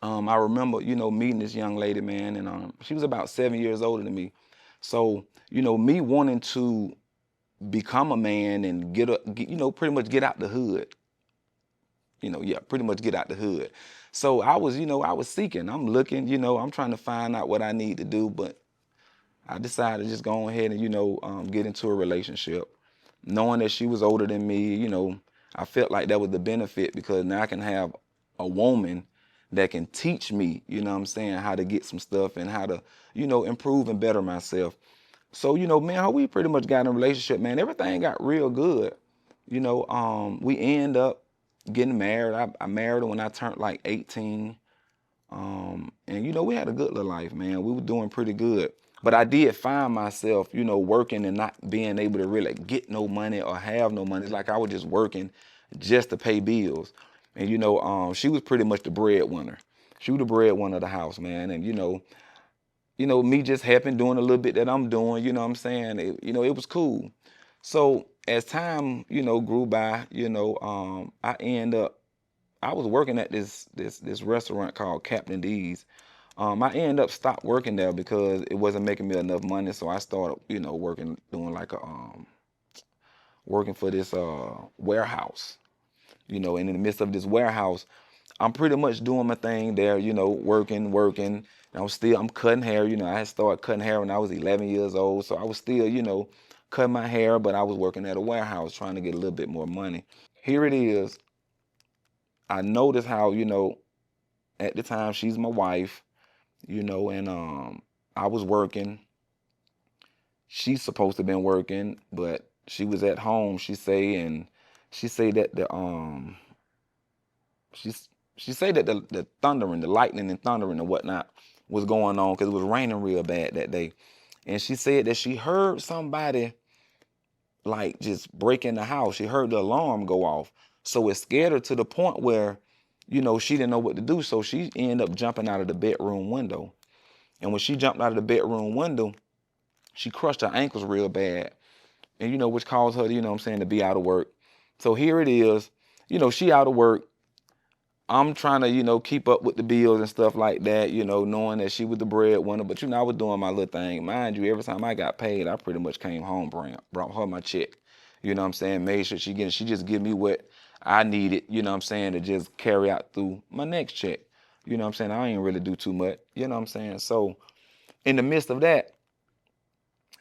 I remember, meeting this young lady, man, and she was about 7 years older than me. So, me wanting to become a man and pretty much get out the hood. Yeah, pretty much get out the hood. So I was seeking. I'm looking. I'm trying to find out what I need to do, but I decided to just go ahead and get into a relationship, knowing that she was older than me. I felt like that was the benefit because now I can have a woman that can teach me, what I'm saying, how to get some stuff and how to, improve and better myself. So, man, we pretty much got in a relationship, man. Everything got real good. We end up getting married. I married her when I turned like 18. And we had a good little life, man. We were doing pretty good. But I did find myself, working and not being able to really get no money or have no money. It's like I was just working just to pay bills. And she was pretty much the breadwinner. She was the breadwinner of the house, man. And me just helping doing a little bit that I'm doing, you know what I'm saying? It was cool. So as time, grew by, I was working at this restaurant called Captain D's. I ended up stopped working there because it wasn't making me enough money. So I started, working, doing like working for this warehouse, and in the midst of this warehouse, I'm pretty much doing my thing there, working. And I'm cutting hair. I had started cutting hair when I was 11 years old. So I was still, cutting my hair, but I was working at a warehouse trying to get a little bit more money. Here it is. I noticed how, at the time she's my wife, and I was working. She's supposed to have been working, but she was at home, she say that she's she said that the thundering, the lightning and thundering and whatnot was going on because it was raining real bad that day. And she said that she heard somebody like just break in the house. She heard the alarm go off. So it scared her to the point where, she didn't know what to do. So she ended up jumping out of the bedroom window. And when she jumped out of the bedroom window, she crushed her ankles real bad. And which caused her, what I'm saying, to be out of work. So here it is, she out of work. I'm trying to, keep up with the bills and stuff like that, knowing that she was the breadwinner. But, I was doing my little thing. Mind you, every time I got paid, I pretty much came home, brought her my check. You know what I'm saying? Made sure she just give me what I needed, what I'm saying, to just carry out through my next check. You know what I'm saying? I ain't really do too much. You know what I'm saying? So in the midst of that,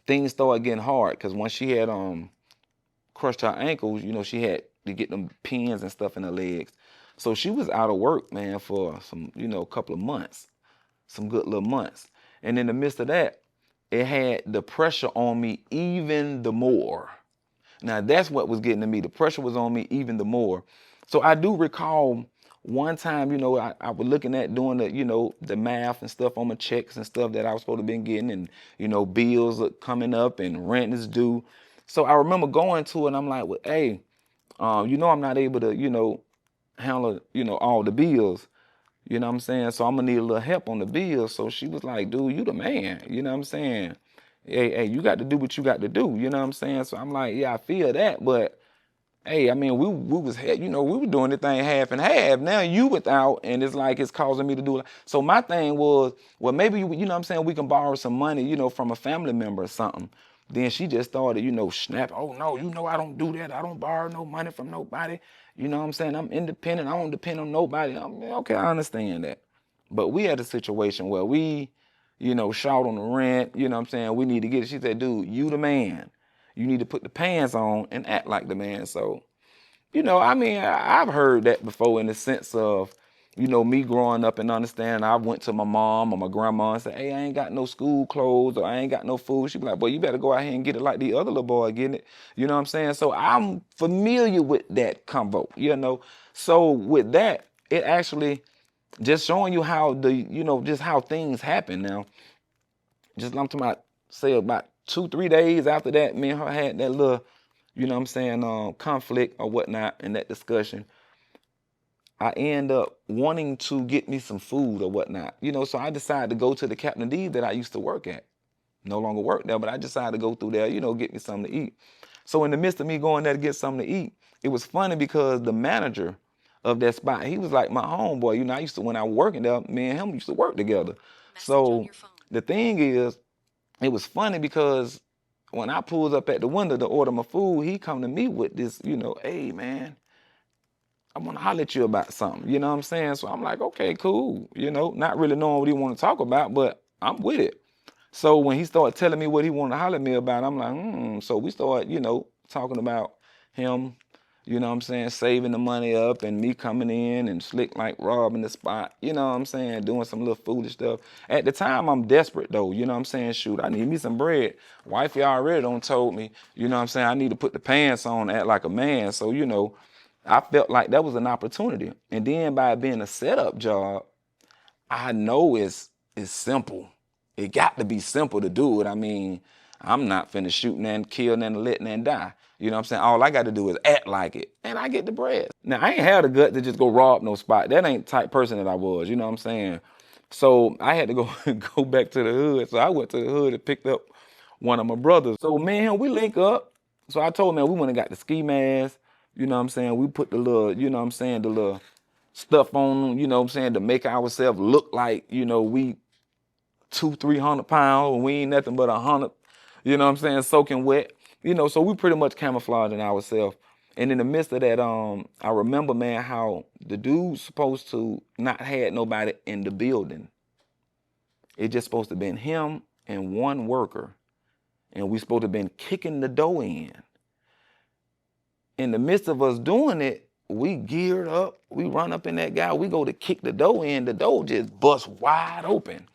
things started getting hard because once she had crushed her ankles, she had to get them pins and stuff in her legs. So she was out of work, man, for some, a couple of months, some good little months. And in the midst of that, it had the pressure on me even the more. Now that's what was getting to me. The pressure was on me even the more. So I do recall one time, I was looking at doing the math and stuff on my checks and stuff that I was supposed to be getting, and bills are coming up and rent is due. So I remember going to it and I'm like, well, hey, I'm not able to, handle, all the bills. You know what I'm saying? So I'm gonna need a little help on the bills. So she was like, dude, you the man. You know what I'm saying? Hey, you got to do what you got to do. You know what I'm saying? So I'm like, yeah, I feel that, but hey, I mean, we were doing the thing half and half. Now you without, and it's like it's causing me to do it. So my thing was, well, maybe you know what I'm saying, we can borrow some money, from a family member or something. Then she just started, snap. Oh no, I don't do that. I don't borrow no money from nobody. You know what I'm saying? I'm independent. I don't depend on nobody. Okay, I understand that. But we had a situation where we, short on the rent. You know what I'm saying? We need to get it. She said, dude, you the man. You need to put the pants on and act like the man. So, I mean, I've heard that before in the sense of, me growing up and understanding. I went to my mom or my grandma and said, hey, I ain't got no school clothes or I ain't got no food. She'd be like, boy, you better go out here and get it like the other little boy getting it. You know what I'm saying? So I'm familiar with that convo. So with that, it actually just showing you how just how things happen now. Just I'm talking about, say about 2-3 days after that, me and her had that little, conflict or whatnot in that discussion. I end up wanting to get me some food or whatnot. So I decided to go to the Captain D that I used to work at. No longer work there, but I decided to go through there, get me something to eat. So in the midst of me going there to get something to eat, it was funny because the manager of that spot. He was like my homeboy. You know, I used to, when I was working there, me and him used to work together. So the thing is, it was funny because when I pulled up at the window to order my food, he come to me with this, you know, hey man, I want to holler at you about something. You know what I'm saying? So I'm like, okay, cool. You know, not really knowing what he want to talk about, but I'm with it. So when he started telling me what he wanted to holler at me about, I'm like, So we started, you know, talking about him, you know what I'm saying, saving the money up and me coming in and slick like robbing the spot, you know what I'm saying, doing some little foolish stuff. At the time, I'm desperate though, you know what I'm saying, shoot, I need me some bread. Wifey already done told me, you know what I'm saying, I need to put the pants on, act like a man. So, you know, I felt like that was an opportunity. And then by it being a setup job, I know it's simple. It got to be simple to do it. I mean, I'm not finna shoot and kill and let and die. You know what I'm saying? All I got to do is act like it, and I get the bread. Now, I ain't had the gut to just go rob no spot. That ain't the type person that I was. You know what I'm saying? So I had to go go back to the hood. So I went to the hood and picked up one of my brothers. So man, we link up. So I told him, man, we went and got the ski mask. You know what I'm saying? We put the little, you know what I'm saying, the little stuff on, you know what I'm saying, to make ourselves look like, you know, we 200-300 pounds and we ain't nothing but 100, you know what I'm saying, soaking wet. You know, so we pretty much camouflaging ourselves. And in the midst of that, I remember, man, how the dude's supposed to not had nobody in the building. It just supposed to been him and one worker. And we supposed to been kicking the door in. In the midst of us doing it, we geared up, we run up in that guy, we go to kick the door in, the door just bust wide open.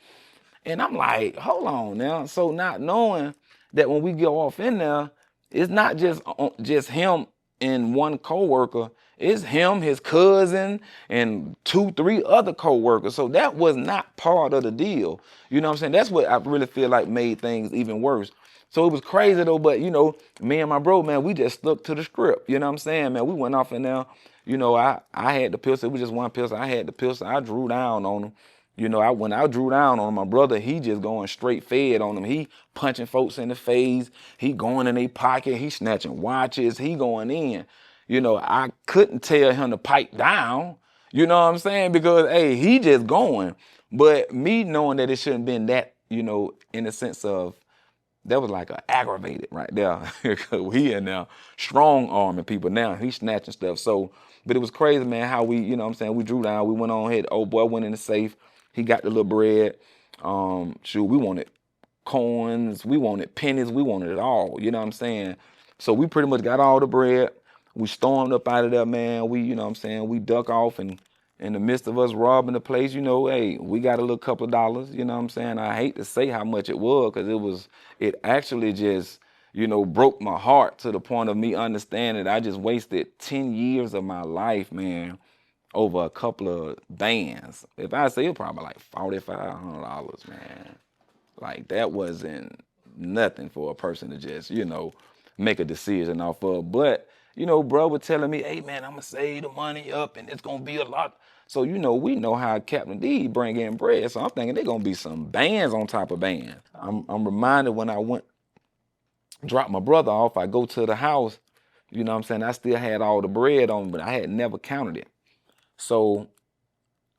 And I'm like, hold on now. So not knowing that when we go off in there, it's not just him and one coworker. It's him, his cousin, and 2-3 other coworkers. So that was not part of the deal. You know what I'm saying? That's what I really feel like made things even worse. So it was crazy though, but you know, me and my bro, man, we just stuck to the script. You know what I'm saying, man? We went off in there. You know, I had the pistol. It was just one pistol. I had the pistol. I drew down on him. You know, when I drew down on my brother, he just going straight fed on him. He punching folks in the face. He going in their pocket. He snatching watches. He going in. You know, I couldn't tell him to pipe down. You know what I'm saying? Because, hey, he just going. But me knowing that it shouldn't been that, you know, in the sense of, that was like a aggravated right there. He in there strong arming people now. He snatching stuff. So, but it was crazy, man, how we, you know what I'm saying, we drew down, we went on ahead. Old boy went in the safe. He got the little bread. Shoot, we wanted coins, we wanted pennies, we wanted it all. You know what I'm saying? So we pretty much got all the bread. We stormed up out of there, man. We, you know what I'm saying, we duck off, and in the midst of us robbing the place, you know, hey, we got a little couple of dollars, you know what I'm saying? I hate to say how much it was, because it actually just, you know, broke my heart to the point of me understanding I just wasted 10 years of my life, man, over a couple of bands. If I say it, probably like $4,500, man. Like that wasn't nothing for a person to just, you know, make a decision off of. But, you know, bro was telling me, hey man, I'm gonna save the money up and it's gonna be a lot. So, you know, we know how Captain D bring in bread. So I'm thinking they're gonna be some bands on top of bands. I'm reminded when I went, drop my brother off, I go to the house, you know what I'm saying? I still had all the bread on, but I had never counted it. So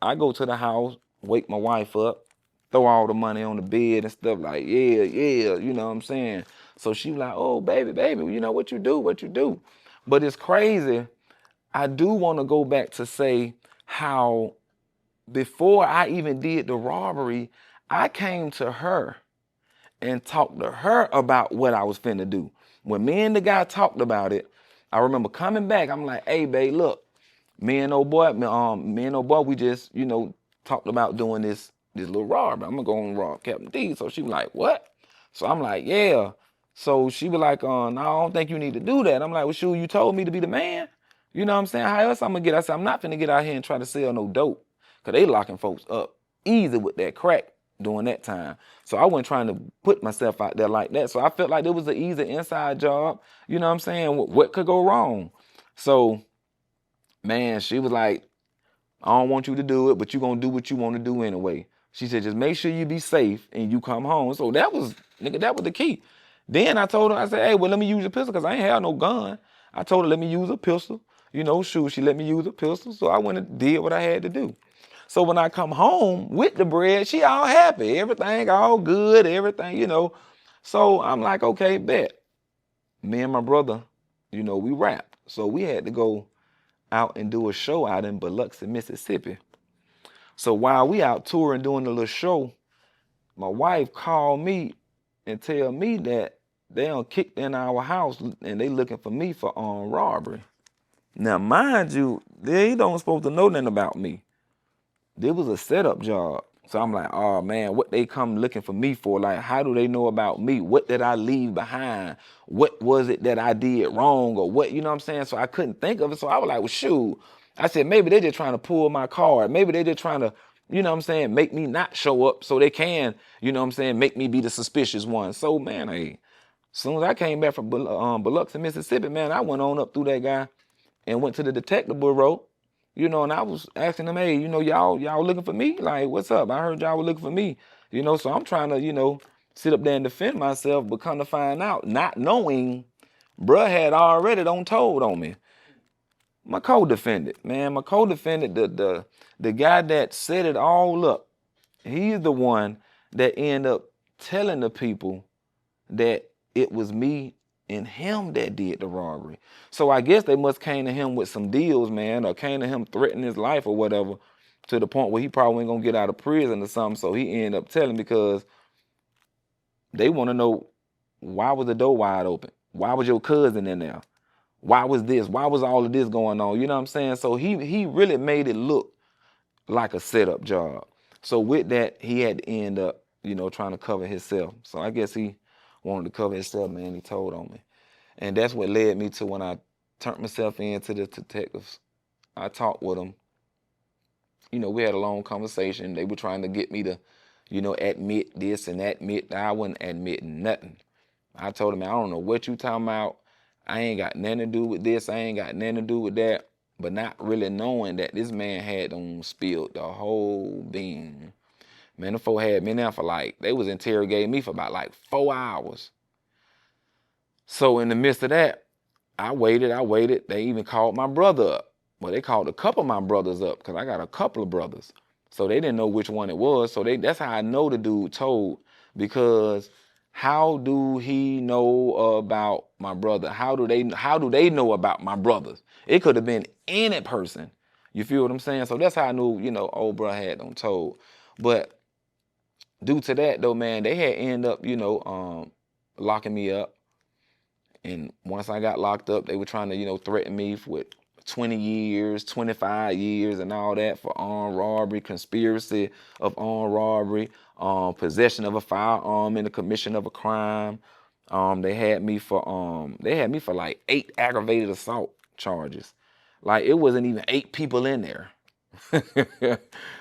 I go to the house, wake my wife up, throw all the money on the bed and stuff like, yeah, you know what I'm saying? So she was like, oh, baby, you know what you do. But it's crazy. I do want to go back to say how before I even did the robbery, I came to her and talked to her about what I was finna do. When me and the guy talked about it, I remember coming back, I'm like, hey, babe, look, me and old boy, we just, you know, talked about doing this little robbery. I'm gonna go and rob Captain D. So she was like, what? So I'm like, yeah. So she was like, no, I don't think you need to do that. I'm like, well, shoot, you told me to be the man. You know what I'm saying? How else I'm gonna get? I said, I'm not finna get out here and try to sell no dope. Cause they locking folks up easy with that crack during that time. So I wasn't trying to put myself out there like that. So I felt like it was an easy inside job. You know what I'm saying? What could go wrong? So, man, she was like, I don't want you to do it, but you're going to do what you want to do anyway. She said, just make sure you be safe and you come home. So that was the key. Then I told her, I said, hey, well, let me use your pistol because I ain't have no gun. I told her, let me use a pistol. shoot, she let me use a pistol, so I went and did what I had to do. So when I come home with the bread, she all happy, everything all good, everything. So I'm like, okay, bet. Me and my brother, we rapped. So we had to go out and do a show out in Biloxi, Mississippi. So while we out touring doing the little show, my wife called me and tell me that they done kicked in our house and they looking for me for robbery. Now, mind you, they don't supposed to know nothing about me. This was a setup job. So I'm like, oh man, what they come looking for me for? Like, how do they know about me? What did I leave behind? What was it that I did wrong or what, you know what I'm saying? So I couldn't think of it. So I was like, well, shoot. I said, maybe they're just trying to pull my card. Maybe they're just trying to, you know what I'm saying, make me not show up so they can, you know what I'm saying, make me be the suspicious one. So, man, hey, as soon as I came back from Biloxi, Mississippi, man, I went on up through that guy and went to the detective bureau, and I was asking them, hey, y'all looking for me? Like, what's up? I heard y'all were looking for me, so I'm trying to, sit up there and defend myself, but come to find out, not knowing, bruh had already done told on me. My co-defendant, man, the guy that set it all up, he's the one that ended up telling the people that it was me and him that did the robbery. So I guess they must came to him with some deals, man, or came to him threatening his life or whatever, to the point where he probably ain't gonna get out of prison or something. So he ended up telling, because they want to know, why was the door wide open? Why was your cousin in there? Why was this? Why was all of this going on? You know what I'm saying? So he really made it look like a setup job. So with that, he had to end up, trying to cover himself. So I guess he wanted to cover himself, man. He told on me. And that's what led me to when I turned myself in to the detectives. I talked with them. We had a long conversation. They were trying to get me to, admit this and admit that. I wasn't admitting nothing. I told them, I don't know what you talking about. I ain't got nothing to do with this. I ain't got nothing to do with that. But not really knowing that this man had spilled the whole bean. Man, the folk had me there for they was interrogating me for about 4 hours. So in the midst of that, I waited. They even called my brother up. Well, they called a couple of my brothers up, because I got a couple of brothers. So they didn't know which one it was. So that's how I know the dude told, because how do he know about my brother? How do they know about my brothers? It could have been any person. You feel what I'm saying? So that's how I knew, old bro had them told. But due to that though, man, they had ended up, locking me up. And once I got locked up, they were trying to, threaten me with 20 years, 25 years and all that for armed robbery, conspiracy of armed robbery, possession of a firearm in the commission of a crime. They had me for 8 aggravated assault charges. It wasn't even 8 people in there.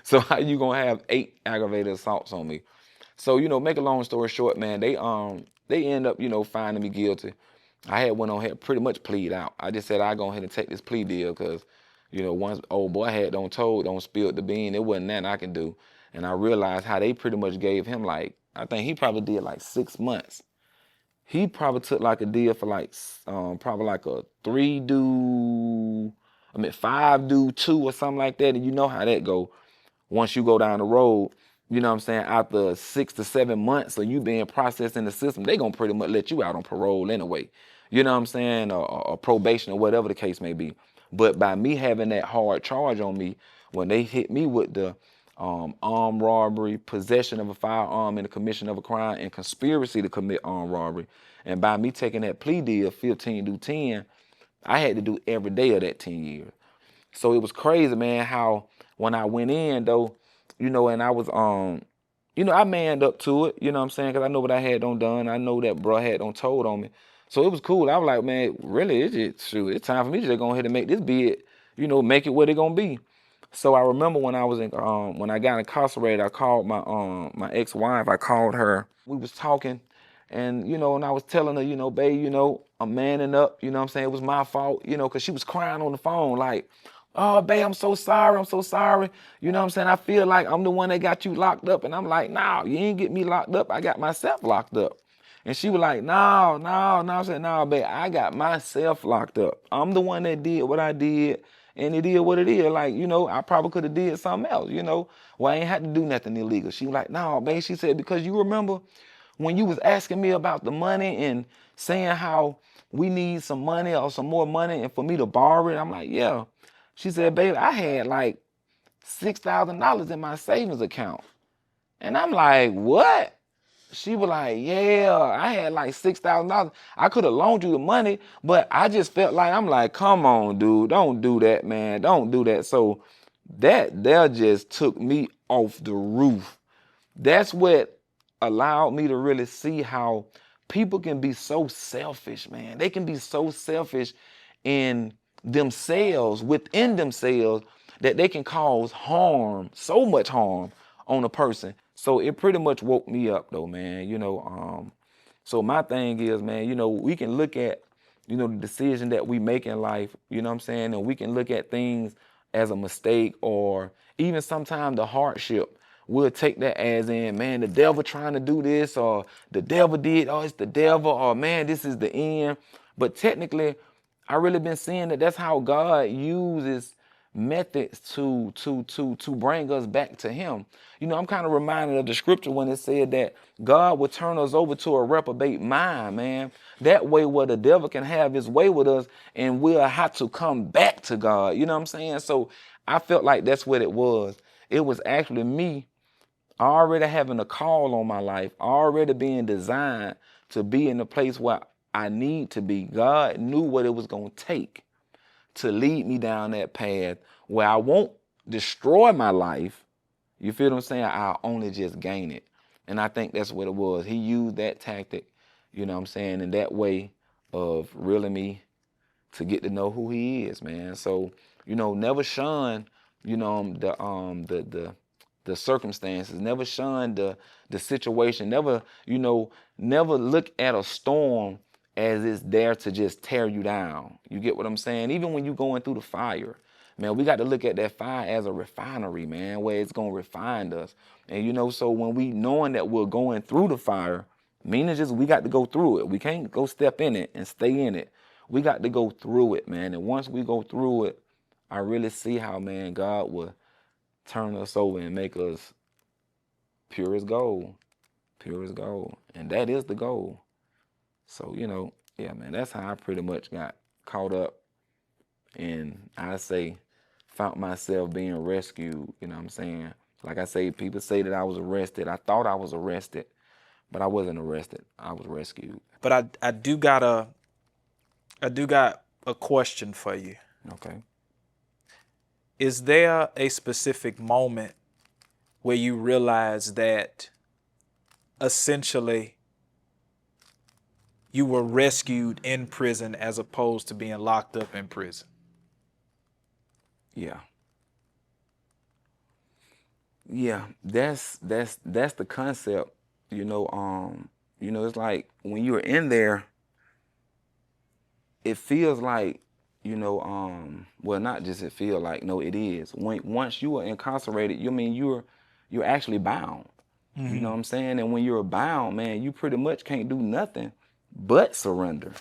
So how you gonna have 8 aggravated assaults on me? So, make a long story short, man, they end up, finding me guilty. I had went on here pretty much plead out. I just said I go ahead and take this plea deal because, once old boy had don't spilled the bean, it wasn't nothing I can do. And I realized how they pretty much gave him I think he probably did 6 months. He probably took a deal for probably a 5 do 2 or something like that. And you know how that go. Once you go down the road, you know what I'm saying, after 6 to 7 months of you being processed in the system, they gonna pretty much let you out on parole anyway. You know what I'm saying, or probation or whatever the case may be. But by me having that hard charge on me, when they hit me with the armed robbery, possession of a firearm in the commission of a crime, and conspiracy to commit armed robbery, and by me taking that plea deal, 15 do 10, I had to do every day of that 10 years. So it was crazy, man, how when I went in, though, and I was, I manned up to it, you know what I'm saying, because I know what I had done. I know that bro had told on me. So it was cool. I was like, man, really, it's time for me to just go ahead and make this bid, make it what it gonna be. So I remember when I was when I got incarcerated, I called my ex-wife. I called her. We was talking, and and I was telling her, babe, I'm manning up. You know what I'm saying? It was my fault, because she was crying on the phone like, oh, babe, I'm so sorry. I'm so sorry. You know what I'm saying? I feel like I'm the one that got you locked up. And I'm like, nah, you ain't get me locked up. I got myself locked up. And she was like, no, no, no. I said, no, babe, I got myself locked up. I'm the one that did what I did, and it is what it is. Like, I probably could have did something else, Well, I ain't had to do nothing illegal. She was like, no, babe. She said, because you remember when you was asking me about the money and saying how we need some money or some more money and for me to borrow it. I'm like, yeah. She said, babe, I had like $6,000 in my savings account. And I'm like, what? She was like, yeah, I had like $6,000. I could have loaned you the money, but I just felt like, I'm like, come on, dude, don't do that, man. Don't do that. So that there just took me off the roof. That's what allowed me to really see how people can be so selfish, man. They can be so selfish in themselves, within themselves, that they can cause harm, so much harm on a person. So it pretty much woke me up though, man. So my thing is, man, we can look at, the decision that we make in life, you know what I'm saying? And we can look at things as a mistake or even sometimes the hardship. We'll take that as in, man, the devil trying to do this, or the devil did, oh, it's the devil, or man, this is the end. But technically, I really been seeing that that's how God uses methods to bring us back to him. I'm kind of reminded of the scripture when it said that God will turn us over to a reprobate mind, man. That way where the devil can have his way with us and we'll have to come back to God. You know what I'm saying? So I felt like that's what it was. It was actually me already having a call on my life, already being designed to be in the place where I need to be. God knew what it was going to take to lead me down that path where I won't destroy my life. You feel what I'm saying? I'll only just gain it. And I think that's what it was. He used that tactic, you know what I'm saying, in that way of reeling me to get to know who he is, man. So, never shun, the circumstances, never shun the situation, never look at a storm as it's there to just tear you down. You get what I'm saying? Even when you're going through the fire, man, we got to look at that fire as a refinery, man, where it's going to refine us. And, so when we knowing that we're going through the fire, meaning just we got to go through it. We can't go step in it and stay in it. We got to go through it, man. And once we go through it, I really see how, man, God will turn us over and make us pure as gold. Pure as gold. And that is the goal. So, yeah, man, that's how I pretty much got caught up. And I say, found myself being rescued, you know what I'm saying? Like I say, people say that I was arrested. I thought I was arrested, but I wasn't arrested. I was rescued. But I do got a question for you. Okay. Is there a specific moment where you realize that essentially you were rescued in prison as opposed to being locked up in prison? Yeah. Yeah, that's the concept. It's like when you're in there, it feels like, well, not just it feel like, no, it is. Once you are incarcerated, you're actually bound. You know what I'm saying? And when you're bound, man, you pretty much can't do nothing but surrender.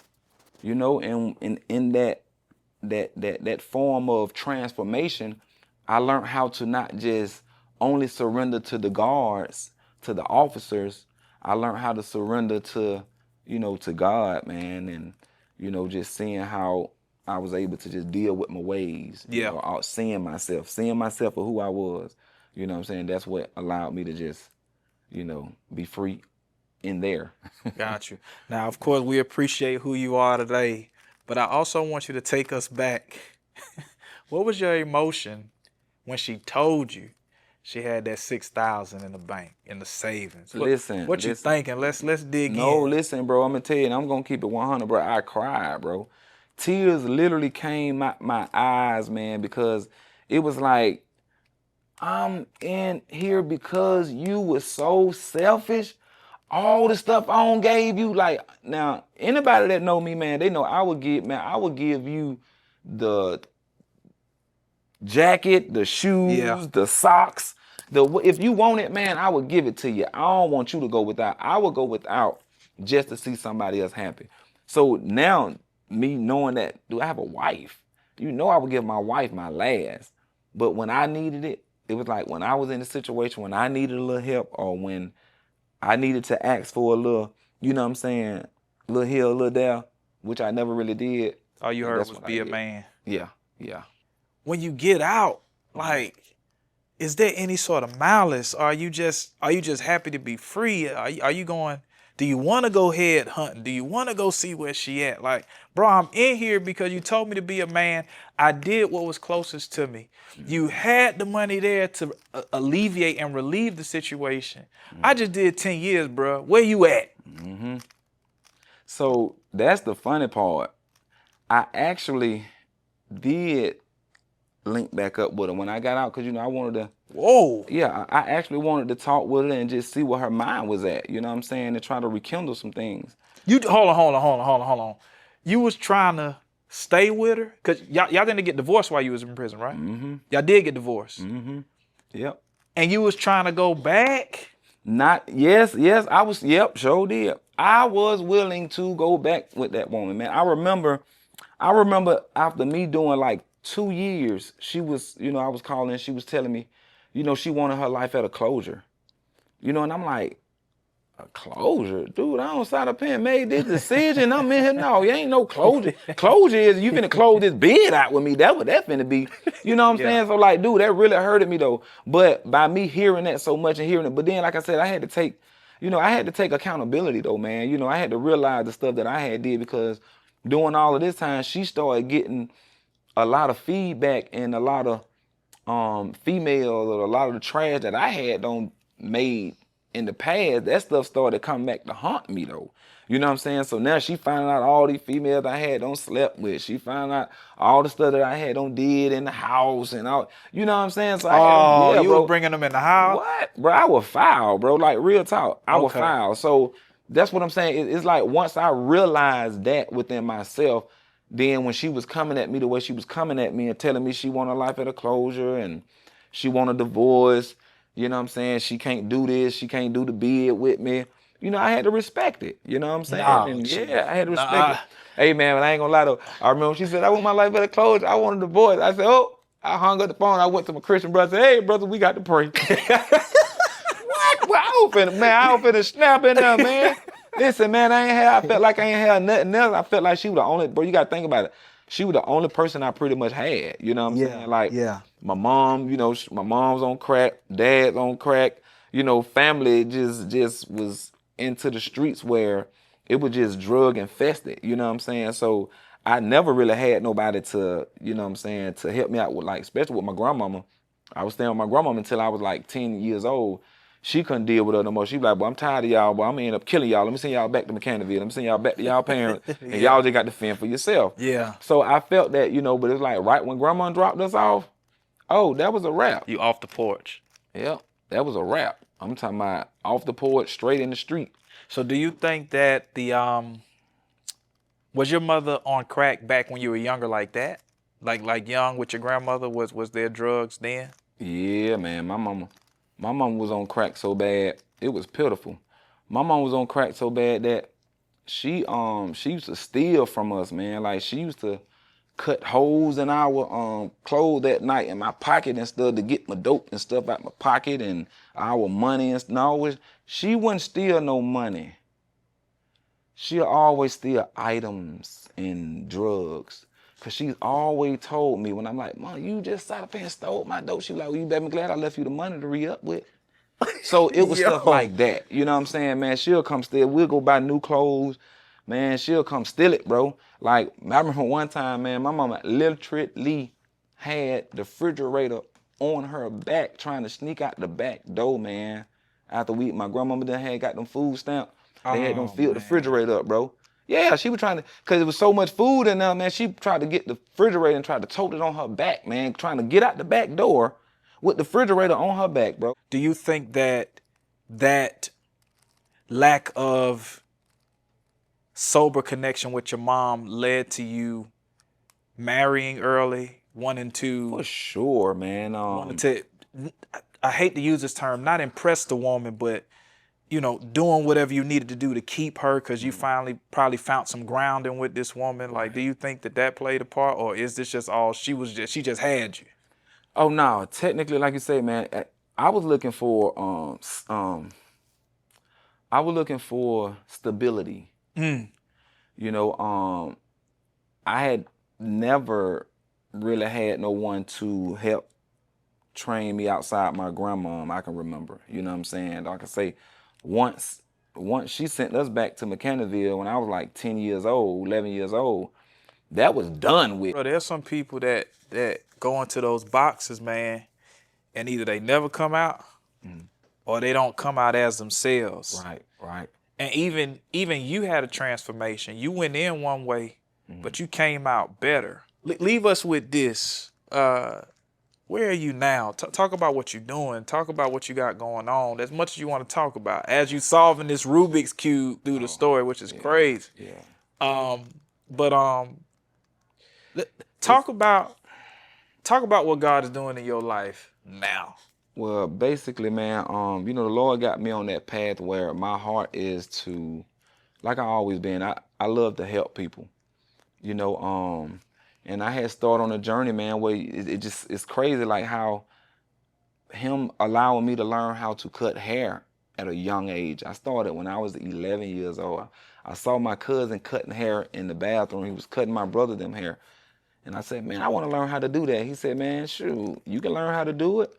And in that form of transformation, I learned how to not just only surrender to the guards, to the officers. I learned how to surrender to, to God, man, and, just seeing how I was able to just deal with my ways. Yeah. Seeing myself for who I was. You know what I'm saying? That's what allowed me to just, be free in there. Got you. Now, of course, we appreciate who you are today, but I also want you to take us back. What was your emotion when she told you she had that 6,000 in the bank, in the savings? What you thinking? Let's dig in. No, listen, bro. I'm gonna tell you, and I'm gonna keep it 100, bro. I cried, bro. Tears literally came out my eyes, man, because it was like, I'm in here because you were so selfish. All the stuff I don't gave you, like, now anybody that know me, man, they know I would give you the jacket, the shoes, the socks. If you want it, man, I would give it to you. I don't want you to go without. I would go without just to see somebody else happy. So now, me knowing that, do I have a wife? I would give my wife my last. But when I needed it, it was like when I was in a situation when I needed a little help, or when I needed to ask for a little, you know what I'm saying, a little here, a little there, which I never really did. All you heard That's was what I be a did. man. Yeah, yeah. When you get out, like, is there any sort of malice? Are you just happy to be free? Are you going, do you want to go head hunting? Do you want to go see where she at? Like, bro, I'm in here because you told me to be a man. I did what was closest to me. You had the money there to alleviate and relieve the situation. I just did 10 years, bro. Where you at? So that's the funny part. I actually did link back up with her when I got out, because I wanted to. Whoa. Yeah, I actually wanted to talk with her and just see where her mind was at. You know what I'm saying, and try to rekindle some things. You hold on. You was trying to stay with her? Cause y'all didn't get divorced while you was in prison, right? Mm-hmm. Y'all did get divorced. Mm-hmm. Yep. And you was trying to go back? Yes, I was, yep, sure did. I was willing to go back with that woman, man. I remember after me doing like 2 years, she was, I was calling, she was telling me, she wanted her life at a closure. And I'm like, a closure? Dude, I don't sign up here and made this decision. I'm in here. No, you ain't no closure. Closure is you finna close this bed out with me. That's what that finna be. You know what I'm saying? So like, dude, that really hurted me though. But by me hearing that so much and hearing it, but then like I said, I had to take accountability though, man. I had to realize the stuff that I had did, because during all of this time, she started getting a lot of feedback and a lot of females, or a lot of the trash that I had made in the past. That stuff started coming back to haunt me though. You know what I'm saying? So now she finding out all these females I had slept with. She found out all the stuff that I had did in the house and all. You know what I'm saying? So you bro. was bringing them in the house? What? Bro, I was foul, bro. Like, real talk. I was foul. So that's what I'm saying. It's like once I realized that within myself, then when she was coming at me the way she was coming at me and telling me she wanted life at a closure and she want a divorce, you know what I'm saying? She can't do this. She can't do the bid with me. I had to respect it. You know what I'm saying? And yeah, I had to respect it. Hey, man, but I ain't gonna lie though. I remember she said, I want my life at a closure. I want a divorce. I said, oh, I hung up the phone. I went to my Christian brother. Said, hey, brother, we got to pray. What? Well, I was finna snap in there, man. Listen, man, I felt like I ain't had nothing else. I felt like she was the only, bro, you got to think about it. She was the only person I pretty much had. You know what I'm saying? Like, my mom, my mom's on crack, dad's on crack. Family just was into the streets where it was just drug infested. You know what I'm saying? So I never really had nobody to, to help me out with, like, especially with my grandmama. I was staying with my grandmama until I was like 10 years old. She couldn't deal with her no more. She was like, boy, I'm tired of y'all, boy. I'm gonna end up killing y'all. Let me send y'all back to McCannville. Let me send y'all back to y'all parents. And y'all just got to fend for yourself. Yeah. So I felt that, but it's like right when grandma dropped us off, oh, that was a wrap. You off the porch. Yep, that was a wrap. I'm talking about off the porch, straight in the street. So do you think that was your mother on crack back when you were younger like that? Like young with your grandmother? Was there drugs then? Yeah, man. My mama was on crack so bad, it was pitiful. My mom was on crack so bad that she used to steal from us, man. Like, she used to cut holes in our clothes at night in my pocket and stuff to get my dope and stuff out my pocket and our money and stuff. No, she wouldn't steal no money. She'll always steal items and drugs. Cause she's always told me when I'm like, Mom, you just sat up here and stole my dope. She was like, well, you better be glad I left you the money to re-up with. So it was stuff like that. You know what I'm saying, man? She'll come steal. We'll go buy new clothes. Man, she'll come steal it, bro. Like, I remember one time, man, my mama literally had the refrigerator on her back trying to sneak out the back door, man. After my grandmama done had got them food stamps. They had them filled the refrigerator up, bro. Yeah, she was trying to, because there was so much food in there, man, she tried to get the refrigerator and tried to tote it on her back, man, trying to get out the back door with the refrigerator on her back, bro. Do you think that lack of sober connection with your mom led to you marrying early, wanting to... For sure, man. wanting to, I hate to use this term, not impress the woman, but, doing whatever you needed to do to keep her because you finally probably found some grounding with this woman? Like, do you think that played a part, or is this just all she just had you? Oh no, technically, like you say, man, I was looking for I was looking for stability. Mm. You know, I had never really had no one to help train me outside my grandmom. I can remember. You know what I'm saying? Like I say, once she sent us back to Mechanicsville when I was like 10 years old, 11 years old, that was done with. Bro, there's some people that go into those boxes, man, and either they never come out or they don't come out as themselves. Right. And even you had a transformation. You went in one way, but you came out better. Leave us with this. Where are you now? Talk about what you're doing. Talk about what you got going on. As much as you want to talk about, as you solving this Rubik's Cube through the story, which is crazy. Yeah. Talk about what God is doing in your life now. Well, basically, man, the Lord got me on that path where my heart is to, like I always been, I love to help people, and I had started on a journey, man, where it's crazy, like how him allowing me to learn how to cut hair at a young age. I started when I was 11 years old. I saw my cousin cutting hair in the bathroom. He was cutting my brother them hair. And I said, man, I want to learn how to do that. He said, man, shoot, you can learn how to do it.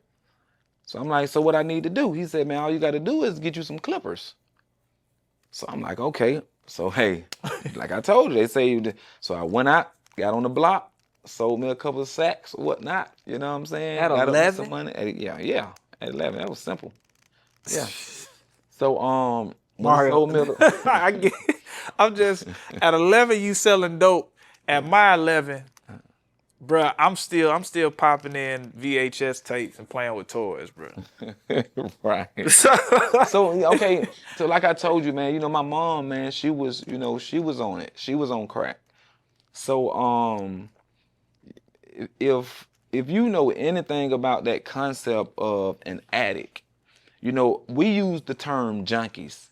So I'm like, so what I need to do? He said, man, all you got to do is get you some clippers. So I'm like, okay. So, hey, like I told you, they say, so I went out, got on the block, sold me a couple of sacks or whatnot. You know what I'm saying? At got 11? Up some money. Yeah, at 11. That was simple. Yeah. So, when I sold me I get it. I'm just, at 11, you selling dope. At my 11, bruh, I'm still popping in VHS tapes and playing with toys, bruh. Right. So, okay. So like I told you, man, my mom, man, she was on it. She was on crack. So, if you know anything about that concept of an addict, we use the term junkies.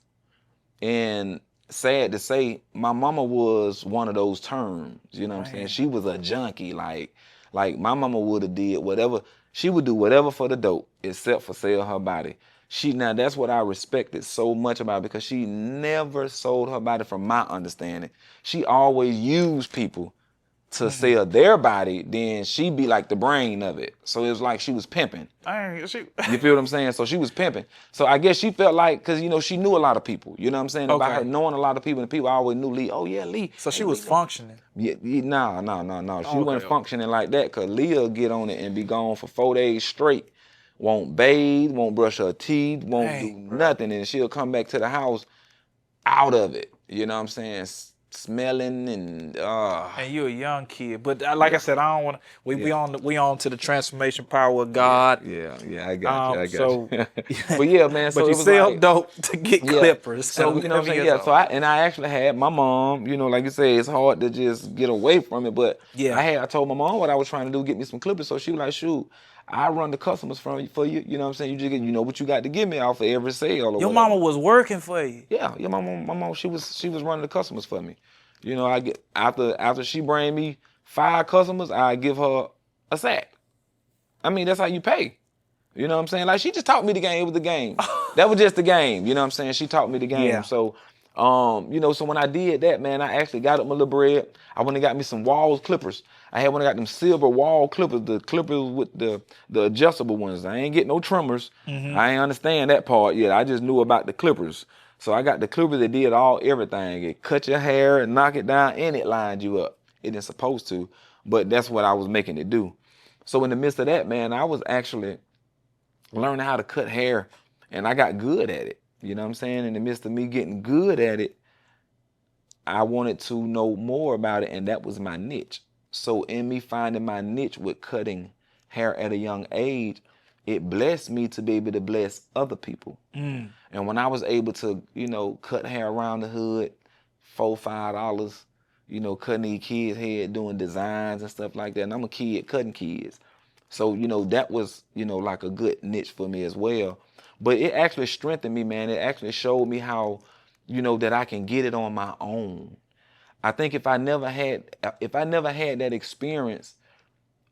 And sad to say, my mama was one of those terms. You know what I'm saying? She was a junkie. Like my mama would have did whatever. She would do whatever for the dope except for sell her body. Now that's what I respected so much about her, because she never sold her body from my understanding. She always used people to sell their body, then she be like the brain of it. So it was like she was pimping. You feel what I'm saying? So she was pimping. So I guess she felt like, because, she knew a lot of people. You know what I'm saying? About her knowing a lot of people, and people always knew Lee. Oh, yeah, Lee. So she was functioning? Yeah, no. She wasn't functioning like that, because Leah'll get on it and be gone for 4 days straight. Won't bathe, won't brush her teeth, won't do nothing. And she'll come back to the house out of it. You know what I'm saying? Smelling and you're a young kid, but like I said, I don't want to. We on to the transformation power of God. Yeah, I got you. So, but yeah, man. So but you it was sell like, dope to get clippers. So you know what I'm saying? Yeah. So I actually had my mom. Like you say, it's hard to just get away from it. But I told my mom what I was trying to do, get me some clippers. So she was like, shoot, I run the customers for you. You know what I'm saying? You just get, what you got to give me off of every sale. Or your whatever. mama was working for you. Yeah, my mom, she was running the customers for me. I get after she bring me 5 customers, I give her a sack. I mean, that's how you pay. You know what I'm saying? Like, she just taught me the game. It was the game. That was just the game. You know what I'm saying? She taught me the game. Yeah. So, so when I did that, man, I actually got up my little bread. I went and got me some Walls clippers. I had one of got them silver wall clippers, the clippers with the adjustable ones. I ain't get no trimmers. I ain't understand that part yet. I just knew about the clippers. So I got the clippers that did everything. It cut your hair and knock it down, and it lined you up. It didn't supposed to, but that's what I was making it do. So in the midst of that, man, I was actually learning how to cut hair, and I got good at it. You know what I'm saying? In the midst of me getting good at it, I wanted to know more about it, and that was my niche. So in me finding my niche with cutting hair at a young age, it blessed me to be able to bless other people. And when I was able to, cut hair around the hood, $4, $5, cutting these kids' head, doing designs and stuff like that. And I'm a kid cutting kids. So, that was, like a good niche for me as well. But it actually strengthened me, man. It actually showed me how, that I can get it on my own. I think if I never had that experience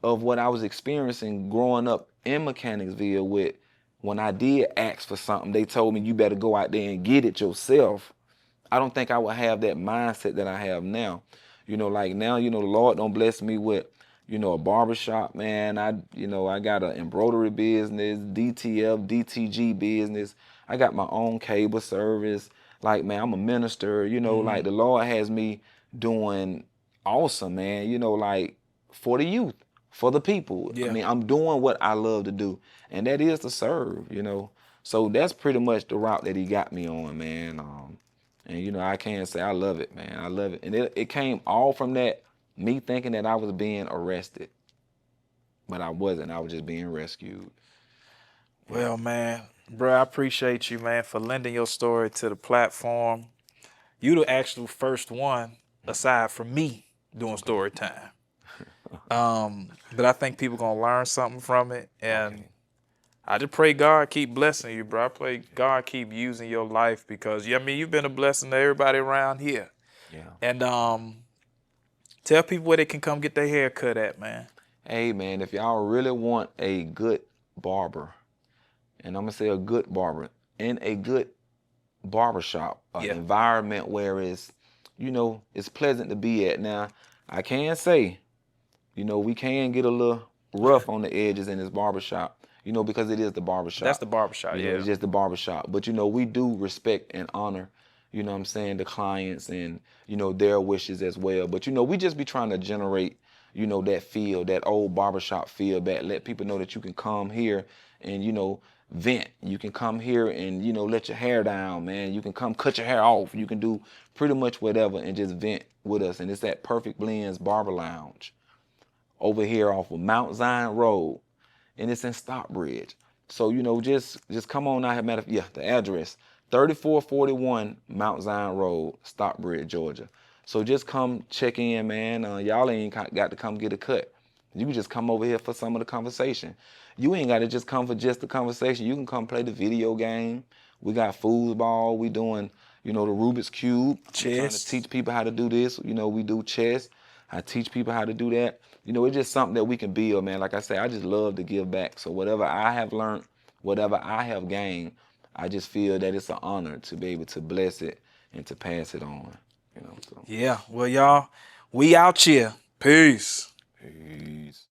of what I was experiencing growing up in Mechanicsville with, when I did ask for something, they told me you better go out there and get it yourself. I don't think I would have that mindset that I have now. Like now, the Lord don't bless me with, a barbershop, man. I got an embroidery business, DTF, DTG business. I got my own cable service. Like, man, I'm a minister, like the Lord has me doing awesome, man, like for the youth, for the people. I Yeah. mean, I'm doing what I love to do, and that is to serve. So that's pretty much the route that he got me on, man. And I can't say I love it, man. I love it. And it came all from that, me thinking that I was being arrested. But I wasn't. I was just being rescued. Well, man, bro, I appreciate you, man, for lending your story to the platform. You the actual first one, aside from me, doing story time. But I think people gonna learn something from it, and I just pray God keep blessing you, bro. I pray God keep using your life because you've been a blessing to everybody around here. Yeah. And tell people where they can come get their hair cut at, man. Hey, man, if y'all really want a good barber, and I'm gonna say a good barber, in a good barbershop, an Yeah. environment where it's pleasant to be at. Now, I can say, we can get a little rough on the edges in this barbershop, because it is the barbershop. That's the barbershop, yeah. It's just the barbershop. But, we do respect and honor, what I'm saying, the clients and, their wishes as well. But, we just be trying to generate, that feel, that old barbershop feel back. Let people know that you can come here and, vent. You can come here and, let your hair down, man. You can come cut your hair off. You can do pretty much whatever and just vent with us. And it's at Perfect Blends Barber Lounge over here off of Mount Zion Road, and it's in Stockbridge. So, just come on out here. The address, 3441 Mount Zion Road, Stockbridge, Georgia. So just come check in, man. Y'all ain't got to come get a cut. You can just come over here for some of the conversation. You ain't got to just come for just the conversation. You can come play the video game. We got foosball. We doing, the Rubik's Cube. Chess. We're trying to teach people how to do this. We do chess. I teach people how to do that. It's just something that we can build, man. Like I say, I just love to give back. So whatever I have learned, whatever I have gained, I just feel that it's an honor to be able to bless it and to pass it on. So. Yeah. Well, y'all, we out here. Peace. Peace.